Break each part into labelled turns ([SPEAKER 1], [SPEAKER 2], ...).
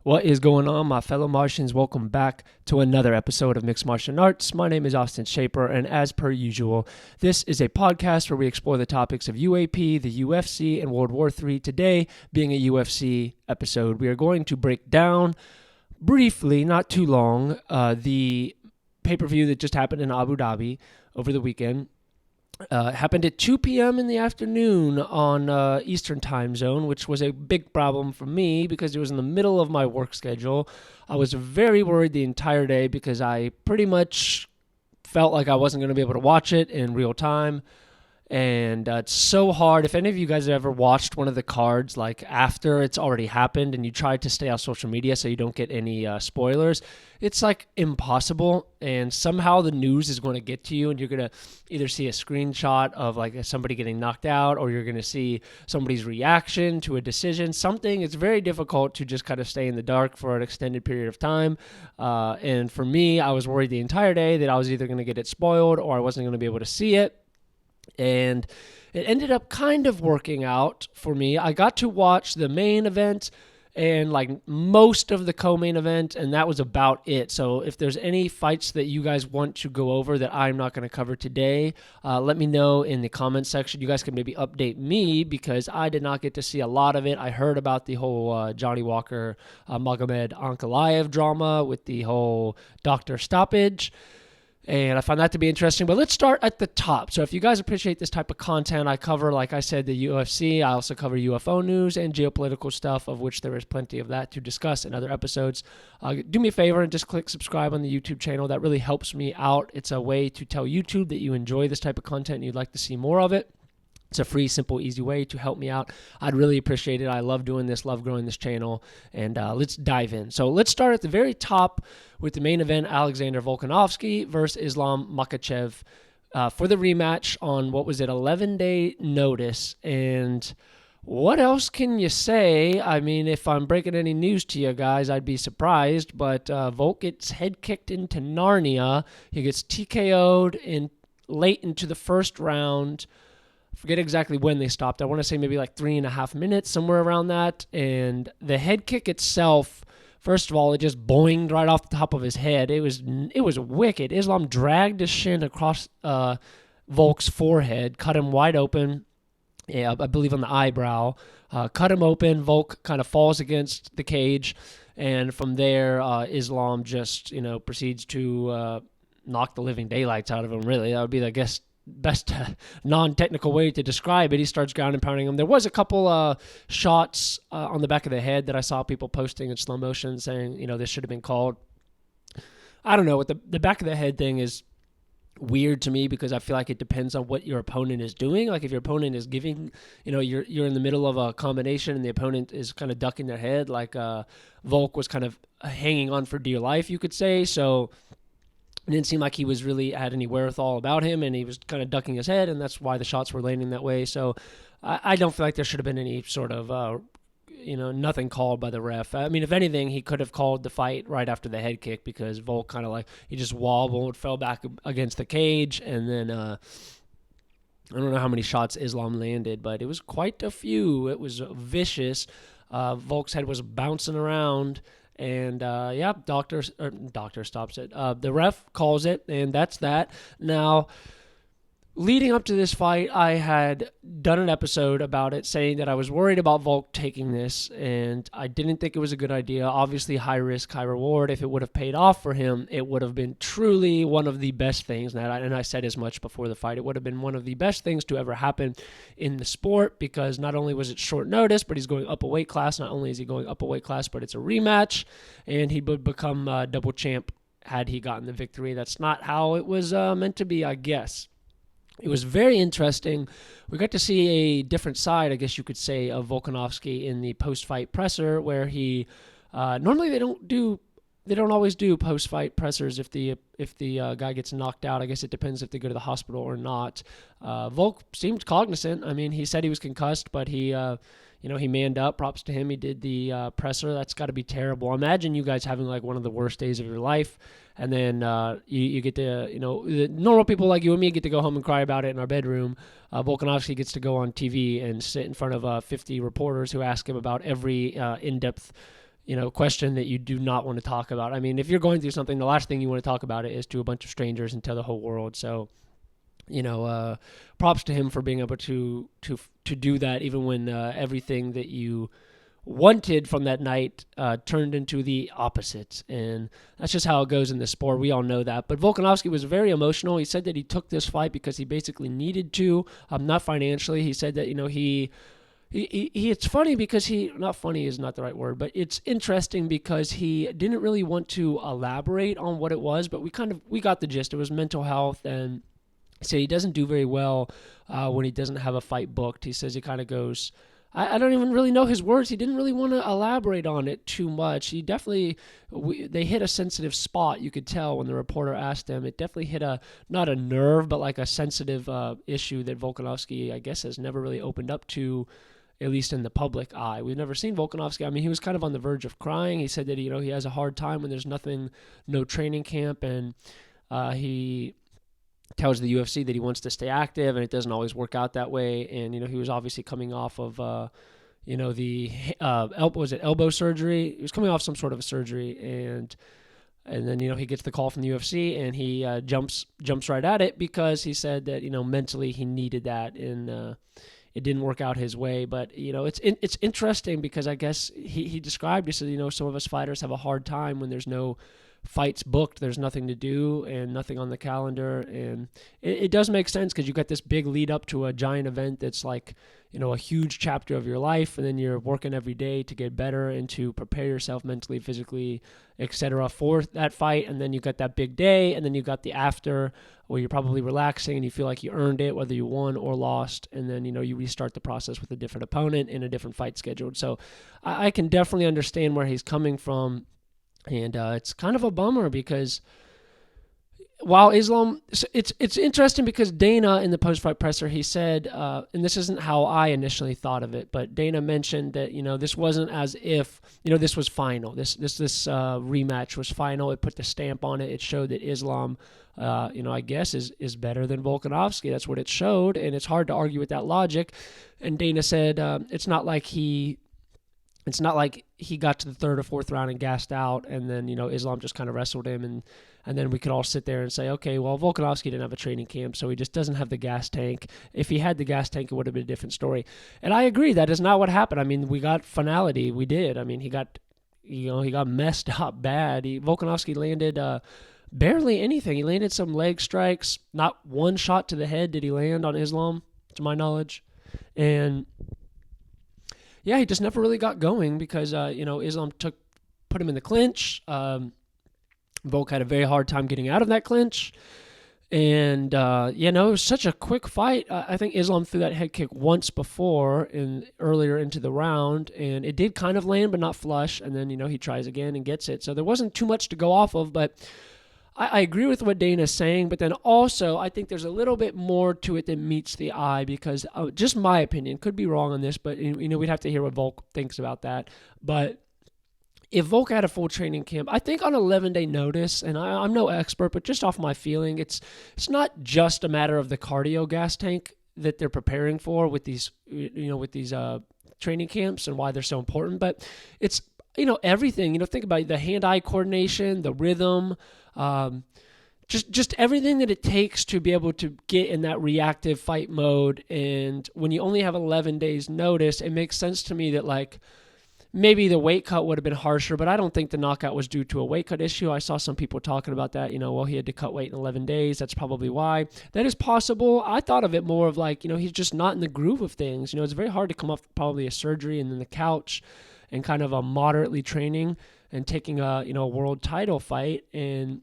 [SPEAKER 1] What is going on, my fellow Martians? Welcome back to another episode of Mixed Martial Arts. My name is Austin Shaper, and as per usual, this is a podcast where we explore the topics of UAP, the UFC, and World War III. Today, being a UFC episode, we are going to break down briefly, not too long, the pay-per-view that just happened in Abu Dhabi over the weekend. Happened at 2 p.m. in the afternoon on Eastern time zone, which was a big problem for me because it was in the middle of my work schedule. I was very worried the entire day because I pretty much felt like I wasn't going to be able to watch it in real time. And it's so hard. If any of you guys have ever watched one of the cards, like after it's already happened and you try to stay off social media so you don't get any spoilers, it's like impossible. And somehow the news is going to get to you and you're going to either see a screenshot of like somebody getting knocked out or you're going to see somebody's reaction to a decision, something. It's very difficult to just kind of stay in the dark for an extended period of time. And for me, I was worried the entire day that I was either going to get it spoiled or I wasn't going to be able to see it. And it ended up kind of working out for me. I got to watch the main event and like most of the co-main event, and that was about it. So if there's any fights that you guys want to go over that I'm not going to cover today, let me know in the comments section. You guys can maybe update me because I did not get to see a lot of it. I heard about the whole Johnny Walker, Magomed Ankalaev drama with the whole doctor stoppage. And I found that to be interesting. But let's start at the top. So if you guys appreciate this type of content, I cover, like I said, the UFC. I also cover UFO news and geopolitical stuff, of which there is plenty of that to discuss in other episodes. Do me a favor and just click subscribe on the YouTube channel. That really helps me out. It's a way to tell YouTube that you enjoy this type of content and you'd like to see more of it. It's a free, simple, easy way to help me out. I'd really appreciate it. I love doing this, love growing this channel, and let's dive in. So let's start at the very top with the main event, Alexander Volkanovski versus Islam Makhachev for the rematch on, 11-day notice. And what else can you say? I mean, if I'm breaking any news to you guys, I'd be surprised, but Volk gets head kicked into Narnia. He gets TKO'd late into the first round. Forget exactly when they stopped. I want to say maybe like 3.5 minutes, somewhere around that. And the head kick itself, first of all, it just boinged right off the top of his head. It was wicked. Islam dragged his shin across Volk's forehead, cut him wide open. Yeah, I believe on the eyebrow. Cut him open. Volk kind of falls against the cage, and from there, Islam just proceeds to knock the living daylights out of him. Really, that would be, I guess, best non-technical way to describe it. He starts ground and pounding him. There was a couple shots on the back of the head that I saw people posting in slow motion saying, this should have been called. I don't know. What the back of the head thing is weird to me because I feel like it depends on what your opponent is doing. Like if your opponent is giving, you're in the middle of a combination and the opponent is kind of ducking their head, like Volk was kind of hanging on for dear life, you could say. So it didn't seem like he was really had any wherewithal about him, and he was kind of ducking his head, and that's why the shots were landing that way. So I don't feel like there should have been any sort of, nothing called by the ref. I mean, if anything, he could have called the fight right after the head kick because Volk kind of he just wobbled, fell back against the cage, and then I don't know how many shots Islam landed, but it was quite a few. It was vicious. Volk's head was bouncing around. And, doctor stops it. The ref calls it, and that's that. Now, leading up to this fight, I had done an episode about it saying that I was worried about Volk taking this, and I didn't think it was a good idea. Obviously, high risk, high reward. If it would have paid off for him, it would have been truly one of the best things. And I said as much before the fight. It would have been one of the best things to ever happen in the sport because not only was it short notice, but he's going up a weight class. Not only is he going up a weight class, but it's a rematch, and he would become double champ had he gotten the victory. That's not how it was meant to be, I guess. It was very interesting. We got to see a different side, I guess you could say, of Volkanovski in the post-fight presser, where he normally they don't always do post-fight pressers if the guy gets knocked out. I guess it depends if they go to the hospital or not. Volk seemed cognizant. I mean, he said he was concussed, but he manned up. Props to him. He did the presser. That's got to be terrible. Imagine you guys having like one of the worst days of your life, and then you get to, the normal people like you and me get to go home and cry about it in our bedroom. Volkanovski gets to go on TV and sit in front of 50 reporters who ask him about every in-depth question that you do not want to talk about. I mean, if you're going through something, the last thing you want to talk about it is to a bunch of strangers and tell the whole world. So, props to him for being able to do that, even when everything that you wanted from that night turned into the opposite. And that's just how it goes in the sport. We all know that. But Volkanovski was very emotional. He said that he took this fight because he basically needed to, not financially. He said that, he it's funny because not funny is not the right word, but it's interesting because he didn't really want to elaborate on what it was, but we got the gist. It was mental health, and so he doesn't do very well when he doesn't have a fight booked. He says he kind of goes, I don't even really know his words. He didn't really want to elaborate on it too much. He definitely, they hit a sensitive spot. You could tell when the reporter asked him. It definitely hit not a nerve, but like a sensitive issue that Volkanovski, I guess, has never really opened up to, at least in the public eye. We've never seen Volkanovski. I mean, he was kind of on the verge of crying. He said that, he has a hard time when there's no training camp, and he tells the UFC that he wants to stay active, and it doesn't always work out that way. And he was obviously coming off of the elbow surgery. He was coming off some sort of a surgery, and then he gets the call from the UFC, and he jumps right at it because he said that mentally he needed that, and it didn't work out his way. But it's interesting because I guess he described, he said, some of us fighters have a hard time when there's no fights booked, there's nothing to do and nothing on the calendar. And it does make sense because you got this big lead up to a giant event that's like, a huge chapter of your life, and then you're working every day to get better and to prepare yourself mentally, physically, etc. for that fight. And then you got that big day, and then you got the after where you're probably relaxing and you feel like you earned it, whether you won or lost. And then, you restart the process with a different opponent and a different fight scheduled. So I can definitely understand where he's coming from. And it's kind of a bummer because while Islam, it's interesting because Dana in the post-fight presser, he said, and this isn't how I initially thought of it, but Dana mentioned that, this wasn't as if, this was final. This rematch was final. It put the stamp on it. It showed that Islam, I guess is better than Volkanovski. That's what it showed. And it's hard to argue with that logic. And Dana said, it's not like he got to the third or fourth round and gassed out, and then, Islam just kind of wrestled him, and then we could all sit there and say, okay, well, Volkanovski didn't have a training camp, so he just doesn't have the gas tank. If he had the gas tank, it would have been a different story. And I agree, that is not what happened. I mean, we got finality. We did. I mean, he got messed up bad. Volkanovski landed barely anything. He landed some leg strikes. Not one shot to the head did he land on Islam, to my knowledge. And yeah, he just never really got going because, Islam put him in the clinch. Volk had a very hard time getting out of that clinch. And, it was such a quick fight. I think Islam threw that head kick once before earlier into the round, and it did kind of land, but not flush. And then, he tries again and gets it. So there wasn't too much to go off of, but I agree with what Dana's saying, but then also I think there's a little bit more to it than meets the eye because just my opinion, could be wrong on this, but we'd have to hear what Volk thinks about that. But if Volk had a full training camp, I think on 11-day notice, and I'm no expert, but just off my feeling, it's not just a matter of the cardio gas tank that they're preparing for with these training camps and why they're so important, but it's everything. Think about the hand-eye coordination, the rhythm, just everything that it takes to be able to get in that reactive fight mode. And when you only have 11 days notice, it makes sense to me that maybe the weight cut would have been harsher, but I don't think the knockout was due to a weight cut issue. I saw some people talking about that, he had to cut weight in 11 days. That's probably why. That is possible. I thought of it more of he's just not in the groove of things. It's very hard to come off probably a surgery and then the couch and kind of a moderately training and taking a world title fight. And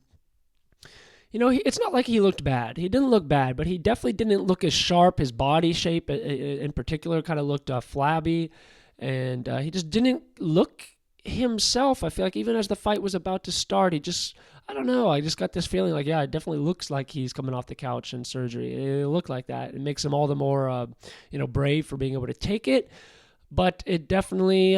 [SPEAKER 1] it's not like he looked bad. He didn't look bad, but he definitely didn't look as sharp. His body shape in particular kind of looked flabby, and he just didn't look himself. I feel like even as the fight was about to start, I don't know, I just got this feeling it definitely looks like he's coming off the couch and surgery. It looked like that. It makes him all the more brave for being able to take it, but it definitely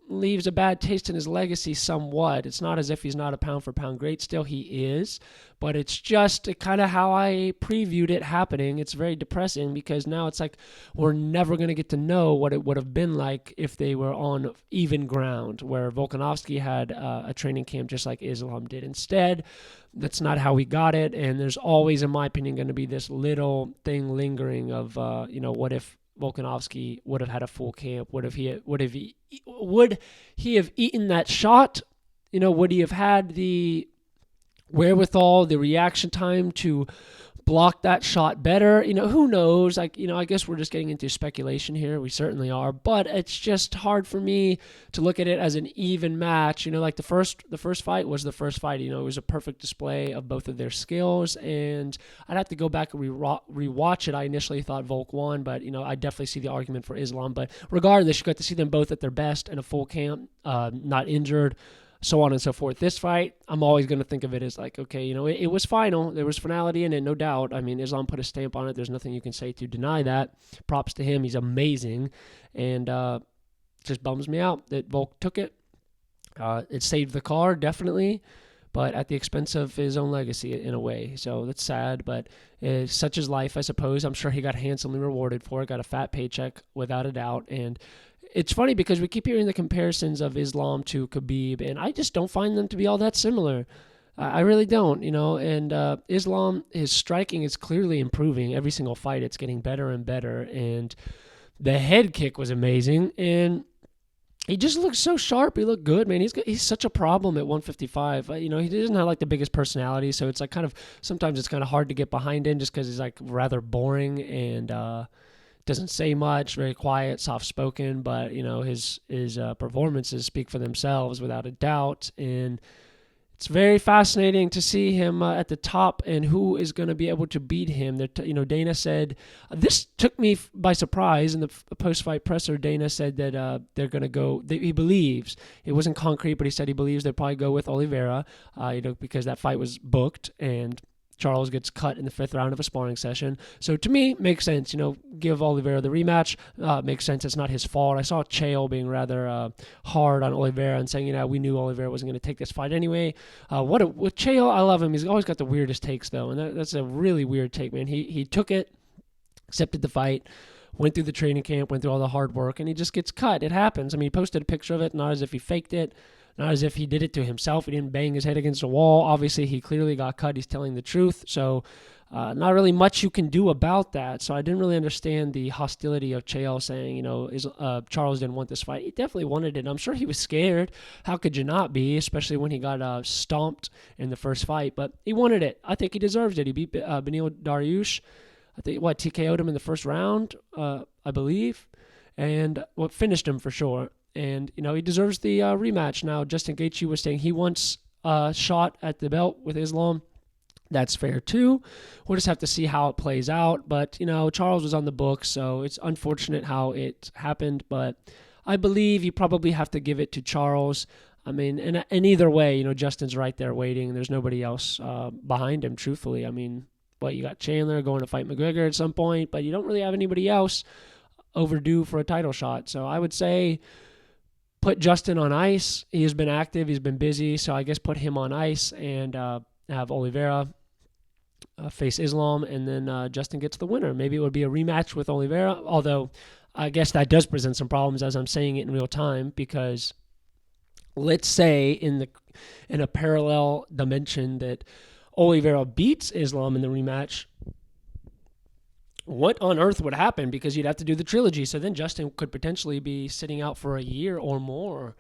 [SPEAKER 1] leaves a bad taste in his legacy somewhat. It's not as if he's not a pound-for-pound great. Still, he is. But it's just kind of how I previewed it happening. It's very depressing because now it's like we're never going to get to know what it would have been like if they were on even ground, where Volkanovski had a training camp just like Islam did. Instead, that's not how we got it. And there's always, in my opinion, going to be this little thing lingering of, what if Volkanovski would have had a full camp? Would he have eaten that shot? Would he have had the wherewithal, the reaction time to block that shot better? Who knows? I guess we're just getting into speculation here. We certainly are, but it's just hard for me to look at it as an even match. Like the first fight was the first fight. It was a perfect display of both of their skills, and I'd have to go back and rewatch it. I initially thought Volk won, but I definitely see the argument for Islam. But regardless, you got to see them both at their best in a full camp, not injured, so on and so forth. This fight, I'm always going to think of it as like, okay, it was final. There was finality in it, no doubt. I mean, Islam put a stamp on it. There's nothing you can say to deny that. Props to him. He's amazing. And just bums me out that Volk took it. It saved the card, definitely, but at the expense of his own legacy in a way. So that's sad, but such is life, I suppose. I'm sure he got handsomely rewarded for it, got a fat paycheck without a doubt. And it's funny because we keep hearing the comparisons of Islam to Khabib, and I just don't find them to be all that similar. I really don't, and Islam, his striking is clearly improving. Every single fight, it's getting better and better, and the head kick was amazing, and he just looked so sharp. He looked good, man. He's such a problem at 155. He doesn't have like the biggest personality, so it's like sometimes it's kind of hard to get behind him just because he's like rather boring and doesn't say much, very quiet, soft-spoken, but, his performances speak for themselves without a doubt, and it's very fascinating to see him at the top and who is going to be able to beat him. Dana said, this took me by surprise in the post-fight presser. Dana said that they're going to go, he believes, it wasn't concrete, but he said he believes they'll probably go with Oliveira, because that fight was booked, and Charles gets cut in the 5th round of a sparring session. So to me, makes sense. Give Oliveira the rematch. Makes sense. It's not his fault. I saw Chael being rather hard on Oliveira and saying, we knew Oliveira wasn't going to take this fight anyway. With Chael, I love him. He's always got the weirdest takes, though, and that's a really weird take, man. He took it, accepted the fight, went through the training camp, went through all the hard work, and he just gets cut. It happens. I mean, he posted a picture of it, not as if he faked it, not as if he did it to himself. He didn't bang his head against the wall. Obviously, he clearly got cut. He's telling the truth. So not really much you can do about that. So I didn't really understand the hostility of Chael saying, Charles didn't want this fight. He definitely wanted it. I'm sure he was scared. How could you not be, especially when he got stomped in the first fight? But he wanted it. I think he deserves it. He beat Beneil Dariush. I think, TKO'd him in the first round, I believe, and finished him for sure. And, he deserves the rematch. Now, Justin Gaethje was saying he wants a shot at the belt with Islam. That's fair, too. We'll just have to see how it plays out. But, Charles was on the book, so it's unfortunate how it happened. But I believe you probably have to give it to Charles. I mean, and either way, Justin's right there waiting. There's nobody else behind him, truthfully. I mean, you got Chandler going to fight McGregor at some point, but you don't really have anybody else overdue for a title shot. So I would say put Justin on ice. He has been active. He's been busy. So I guess put him on ice and have Oliveira face Islam, and then Justin gets the winner. Maybe it would be a rematch with Oliveira, although I guess that does present some problems as I'm saying it in real time, because let's say in a parallel dimension that Oliveira beats Islam in the rematch, what on earth would happen? Because you'd have to do the trilogy. So then Justin could potentially be sitting out for a year or more,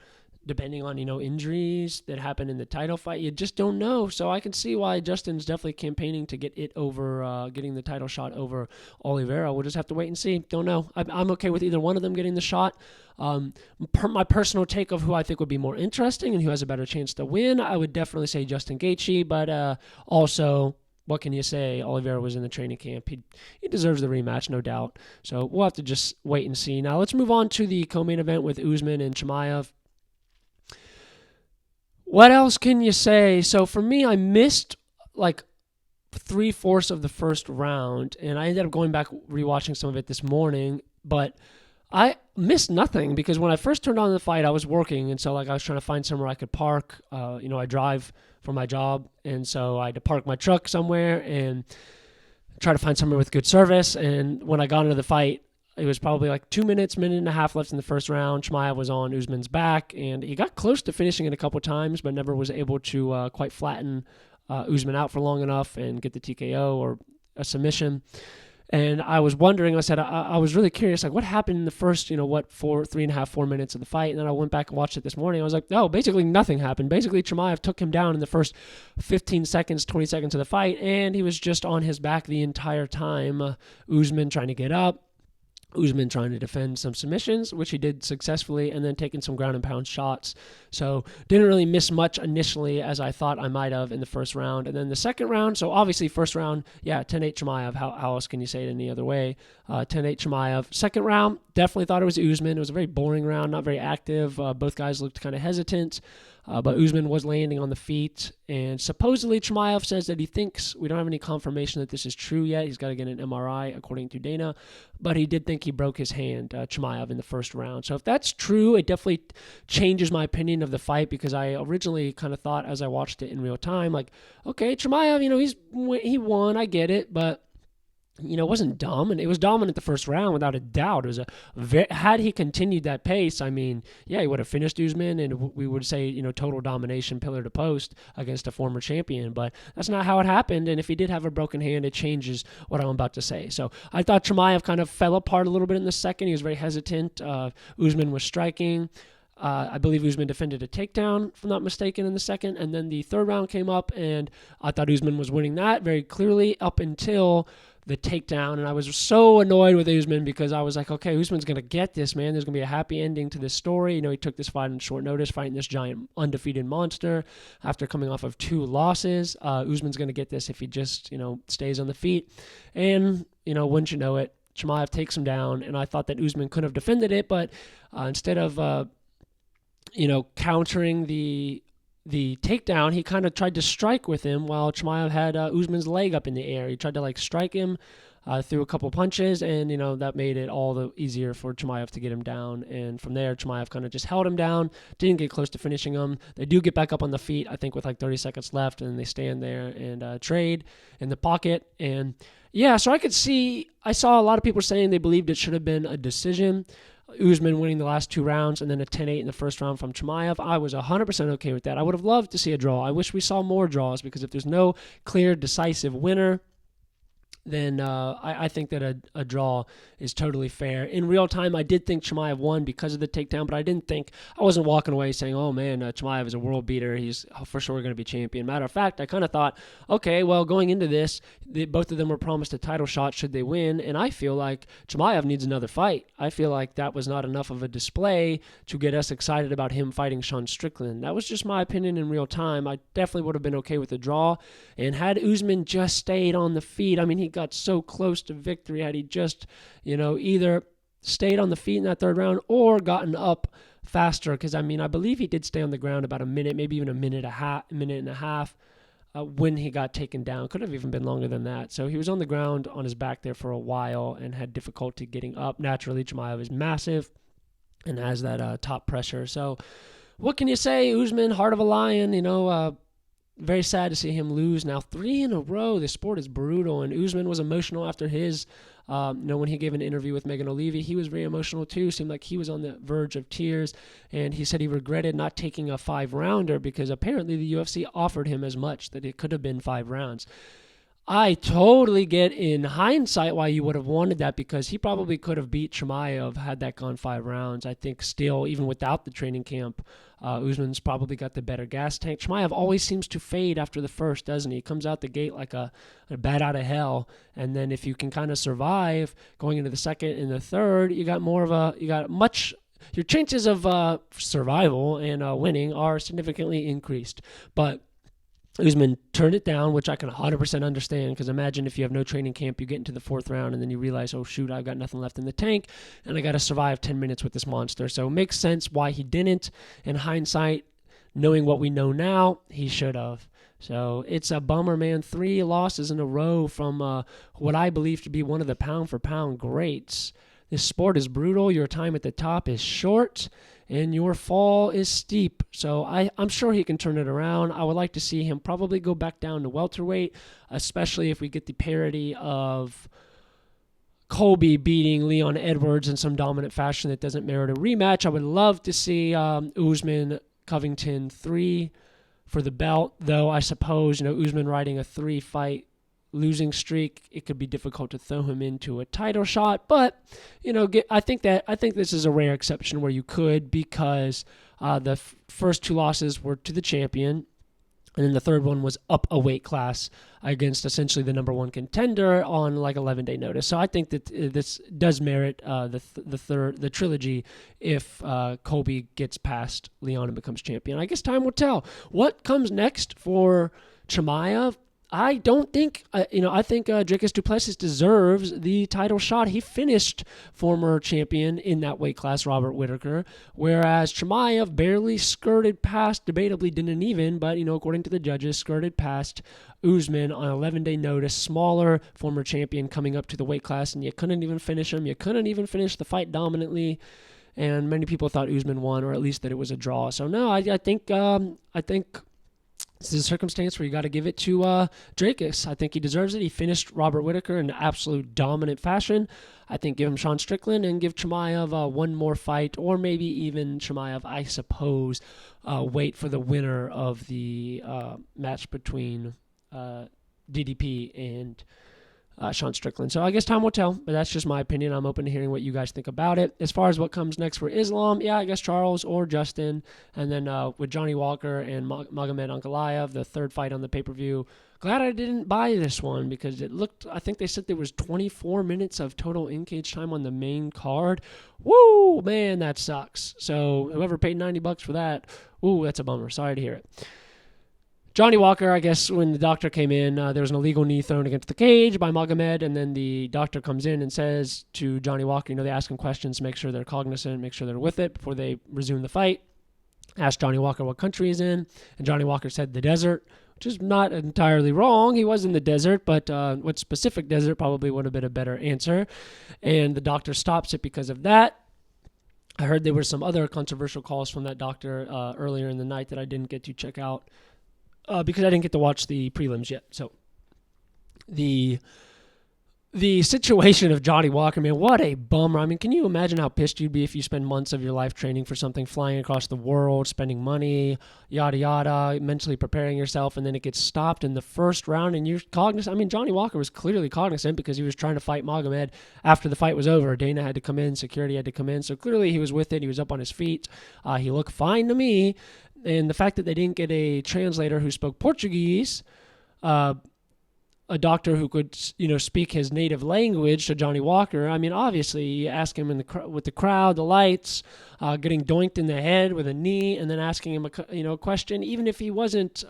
[SPEAKER 1] depending on, injuries that happen in the title fight. You just don't know. So I can see why Justin's definitely campaigning to get it over, getting the title shot over Oliveira. We'll just have to wait and see. Don't know. I'm okay with either one of them getting the shot. My personal take of who I think would be more interesting and who has a better chance to win, I would definitely say Justin Gaethje, but also, what can you say? Oliveira was in the training camp. He deserves the rematch, no doubt. So we'll have to just wait and see. Now let's move on to the co-main event with Usman and Chimaev. What else can you say? So for me, I missed like 3/4 of the first round, and I ended up going back rewatching some of it this morning. But I missed nothing because when I first turned on the fight, I was working, and so like I was trying to find somewhere I could park. I drive for my job, and so I had to park my truck somewhere and try to find somewhere with good service. And when I got into the fight, it was probably like 2 minutes, minute and a half left in the first round. Chimaev was on Usman's back, and he got close to finishing it a couple times, but never was able to quite flatten Usman out for long enough and get the TKO or a submission. And I was wondering, I was really curious, like what happened in the first, 4 minutes of the fight. And then I went back and watched it this morning. I was like, no, basically nothing happened. Basically, Chimaev took him down in the first 15 seconds, 20 seconds of the fight, and he was just on his back the entire time. Usman trying to get up. Usman trying to defend some submissions, which he did successfully, and then taking some ground and pound shots. So didn't really miss much initially as I thought I might have in the first round. And then the second round, so obviously first round, 10-8 Chimaev. How else can you say it any other way? 10-8 Chimaev. Second round, definitely thought it was Usman. It was a very boring round, not very active. Both guys looked kind of hesitant. But Usman was landing on the feet, and supposedly Chimaev says that he thinks, we don't have any confirmation that this is true yet, he's got to get an MRI according to Dana, but he did think he broke his hand, Chimaev, in the first round. So if that's true, it definitely changes my opinion of the fight, because I originally kind of thought as I watched it in real time, like, okay, Chimaev, he won, I get it, but it wasn't dumb, and it was dominant the first round without a doubt. It was had he continued that pace, he would have finished Usman, and we would say, total domination, pillar to post against a former champion. But that's not how it happened, and if he did have a broken hand, it changes what I'm about to say. So I thought Chimaev kind of fell apart a little bit in the second. He was very hesitant. Usman was striking. I believe Usman defended a takedown, if I'm not mistaken, in the second, and then the third round came up, and I thought Usman was winning that very clearly up until the takedown, and I was so annoyed with Usman because I was like, okay, Usman's going to get this, man. There's going to be a happy ending to this story. He took this fight on short notice, fighting this giant undefeated monster after coming off of 2 losses. Usman's going to get this if he just, stays on the feet. And, wouldn't you know it, Chimaev takes him down, and I thought that Usman could have defended it, but instead of, countering the takedown, he kind of tried to strike with him while Chimaev had Usman's leg up in the air. He tried to strike him through a couple punches, and that made it all the easier for Chimaev to get him down. And from there, Chimaev kind of just held him down, didn't get close to finishing him. They do get back up on the feet, I think, with 30 seconds left, and they stand there and trade in the pocket. And so I saw a lot of people saying they believed it should have been a decision. Usman winning the last 2 rounds and then a 10-8 in the first round from Chimaev. I was 100% okay with that. I would have loved to see a draw. I wish we saw more draws, because if there's no clear, decisive winner, then I think that a draw is totally fair. In real time, I did think Chimaev won because of the takedown, but I wasn't walking away saying, oh man, Chimaev is a world beater. He's for sure going to be champion. Matter of fact, I kind of thought, okay, well, going into this, both of them were promised a title shot should they win, and I feel like Chimaev needs another fight. I feel like that was not enough of a display to get us excited about him fighting Sean Strickland. That was just my opinion in real time. I definitely would have been okay with the draw, and had Usman just stayed on the feet, he got so close to victory. Had he just, either stayed on the feet in that third round or gotten up faster, because I believe he did stay on the ground about a minute, maybe even a minute and a half when he got taken down. Could have even been longer than that. So he was on the ground on his back there for a while and had difficulty getting up. Naturally, Chimaev is massive and has that top pressure. So what can you say? Usman, heart of a lion, very sad to see him lose now 3 in a row. The sport is brutal, and Usman was emotional after his, when he gave an interview with Megan O'Leary, he was very emotional too. Seemed like he was on the verge of tears, and he said he regretted not taking a 5-rounder because apparently the UFC offered him as much, that it could have been 5 rounds. I totally get in hindsight why you would have wanted that, because he probably could have beat Chimaev had that gone 5 rounds. I think still, even without the training camp, Usman's probably got the better gas tank. Chimaev always seems to fade after the first, doesn't he? He comes out the gate like a bat out of hell, and then if you can kind of survive going into the second and the third, your chances of survival and winning are significantly increased. But Usman turned it down, which I can 100% understand, because imagine if you have no training camp, you get into the 4th round, and then you realize, oh shoot, I've got nothing left in the tank, and I got to survive 10 minutes with this monster. So it makes sense why he didn't. In hindsight, knowing what we know now, he should have. So it's a bummer, man. 3 losses in a row from what I believe to be one of the pound-for-pound greats. This sport is brutal. Your time at the top is short, and your fall is steep. So I'm sure he can turn it around. I would like to see him probably go back down to welterweight, especially if we get the parity of Colby beating Leon Edwards in some dominant fashion that doesn't merit a rematch. I would love to see Usman Covington 3 for the belt, though I suppose, Usman riding a 3-fight losing streak, it could be difficult to throw him into a title shot. But I think this is a rare exception where you could, because the first 2 losses were to the champion, and then the third one was up a weight class against essentially the number 1 contender on like 11-day notice. So I think that this does merit the trilogy if Colby gets past Leon and becomes champion. I guess time will tell. What comes next for Chimaev? I don't think, I think Dricus du Plessis deserves the title shot. He finished former champion in that weight class, Robert Whittaker, whereas Chimaev barely skirted past, debatably didn't even, but, according to the judges, skirted past Usman on 11-day notice, smaller former champion coming up to the weight class, and you couldn't even finish him. You couldn't even finish the fight dominantly, and many people thought Usman won, or at least that it was a draw. So, no, I think this is a circumstance where you got to give it to Dricus. I think he deserves it. He finished Robert Whittaker in absolute dominant fashion. I think give him Sean Strickland and give Chimaev one more fight, or maybe even Chimaev, I suppose, wait for the winner of the match between DDP and Sean Strickland. So I guess time will tell, but that's just my opinion. I'm open to hearing what you guys think about it. As far as what comes next for Islam, I guess Charles or Justin, and then with Johnny Walker and Magomed Ankalaev, the third fight on the pay-per-view. Glad I didn't buy this one, because I think they said there was 24 minutes of total in-cage time on the main card. Woo, man, that sucks. So whoever paid $90 for that, that's a bummer. Sorry to hear it. Johnny Walker, I guess when the doctor came in, there was an illegal knee thrown against the cage by Magomed, and then the doctor comes in and says to Johnny Walker, they ask him questions to make sure they're cognizant, make sure they're with it before they resume the fight. Asked Johnny Walker what country he's in, and Johnny Walker said the desert, which is not entirely wrong. He was in the desert, but what specific desert probably would have been a better answer. And the doctor stops it because of that. I heard there were some other controversial calls from that doctor earlier in the night that I didn't get to check out. Because I didn't get to watch the prelims yet. So the situation of Johnny Walker, man, what a bummer. I mean, can you imagine how pissed you'd be if you spend months of your life training for something, flying across the world, spending money, yada, yada, mentally preparing yourself, and then it gets stopped in the first round, and you're cognizant. I mean, Johnny Walker was clearly cognizant because he was trying to fight Magomed after the fight was over. Dana had to come in, security had to come in, so clearly he was with it. He was up on his feet. He looked fine to me. And the fact that they didn't get a translator who spoke Portuguese, a doctor who could, speak his native language to Johnny Walker. I mean, obviously, you ask him with the crowd, the lights, getting doinked in the head with a knee, and then asking him a question, even if he wasn't,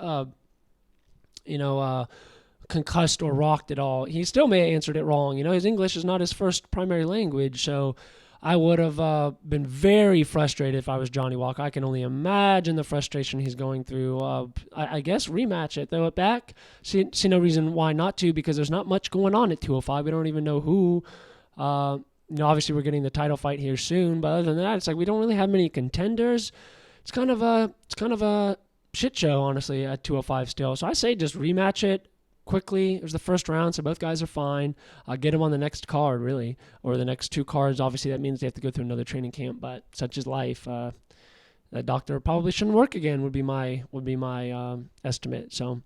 [SPEAKER 1] concussed or rocked at all, he still may have answered it wrong. His English is not his first primary language, so I would have been very frustrated if I was Johnny Walker. I can only imagine the frustration he's going through. I guess rematch it, throw it back. See no reason why not to, because there's not much going on at 205. We don't even know who. Obviously we're getting the title fight here soon, but other than that, it's like we don't really have many contenders. It's kind of a shit show, honestly, at 205 still. So I say just rematch it quickly. It was the first round, so both guys are fine. Get them on the next card, really, or the next 2 cards. Obviously, that means they have to go through another training camp, but such is life. That doctor probably shouldn't work again. Would be my estimate. So,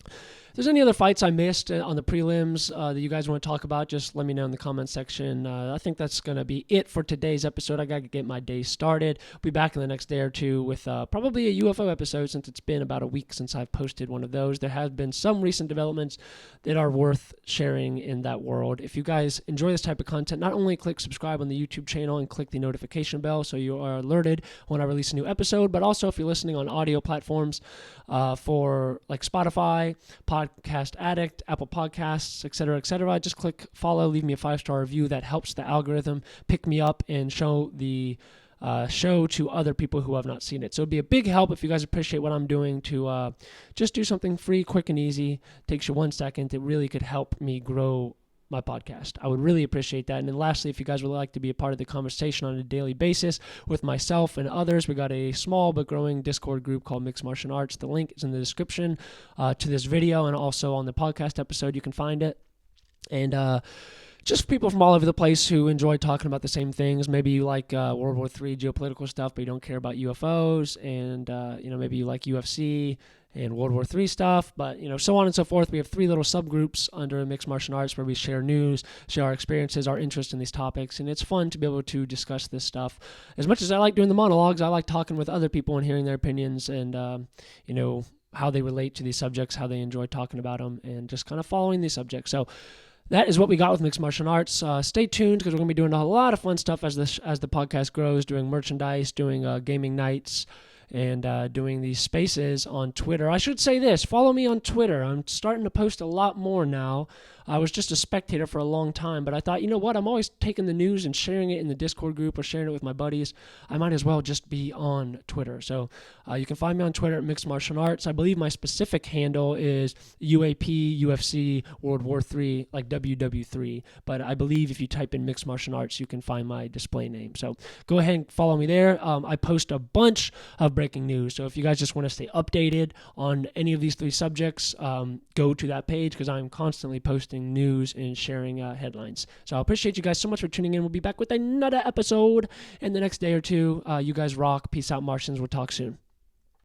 [SPEAKER 1] if there's any other fights I missed on the prelims that you guys want to talk about, just let me know in the comments section. I think that's going to be it for today's episode. I got to get my day started. I'll be back in the next day or two with probably a UFO episode, since it's been about a week since I've posted one of those. There have been some recent developments that are worth sharing in that world. If you guys enjoy this type of content, not only click subscribe on the YouTube channel and click the notification bell so you are alerted when I release a new episode, but also if you're listening on audio platforms for like Spotify, Podcast Addict, Apple Podcasts, etc., just click follow, leave me a 5-star review. That helps the algorithm pick me up and show the show to other people who have not seen it. So it'd be a big help if you guys appreciate what I'm doing to just do something free, quick, and easy. Takes you 1 second. It really could help me grow my podcast. I would really appreciate that. And then lastly, if you guys would like to be a part of the conversation on a daily basis with myself and others, we got a small but growing Discord group called Mixed Martial Arts. The link is in the description to this video, and also on the podcast episode you can find it. And just people from all over the place who enjoy talking about the same things. Maybe you like World War III geopolitical stuff, but you don't care about UFOs, and maybe you like UFC and World War III stuff, but so on and so forth. We have 3 little subgroups under Mixed Martial Arts where we share news, share our experiences, our interest in these topics, and it's fun to be able to discuss this stuff. As much as I like doing the monologues, I like talking with other people and hearing their opinions and how they relate to these subjects, how they enjoy talking about them, and just kind of following these subjects. So that is what we got with Mixed Martial Arts. Stay tuned, because we're going to be doing a lot of fun stuff as the podcast grows, doing merchandise, doing gaming nights, and doing these spaces on Twitter. I should say this, follow me on Twitter. I'm starting to post a lot more now. I was just a spectator for a long time, but I thought, you know what, I'm always taking the news and sharing it in the Discord group or sharing it with my buddies. I might as well just be on Twitter. So you can find me on Twitter at Mixed Martial Arts. I believe my specific handle is UAP, UFC, World War III, like WW3. But I believe if you type in Mixed Martial Arts, you can find my display name. So go ahead and follow me there. I post a bunch of breaking news. So if you guys just want to stay updated on any of these 3 subjects, go to that page, because I'm constantly posting news and sharing headlines. So I appreciate you guys so much for tuning in. We'll be back with another episode in the next day or 2. You guys rock. Peace out, Martians. We'll talk soon.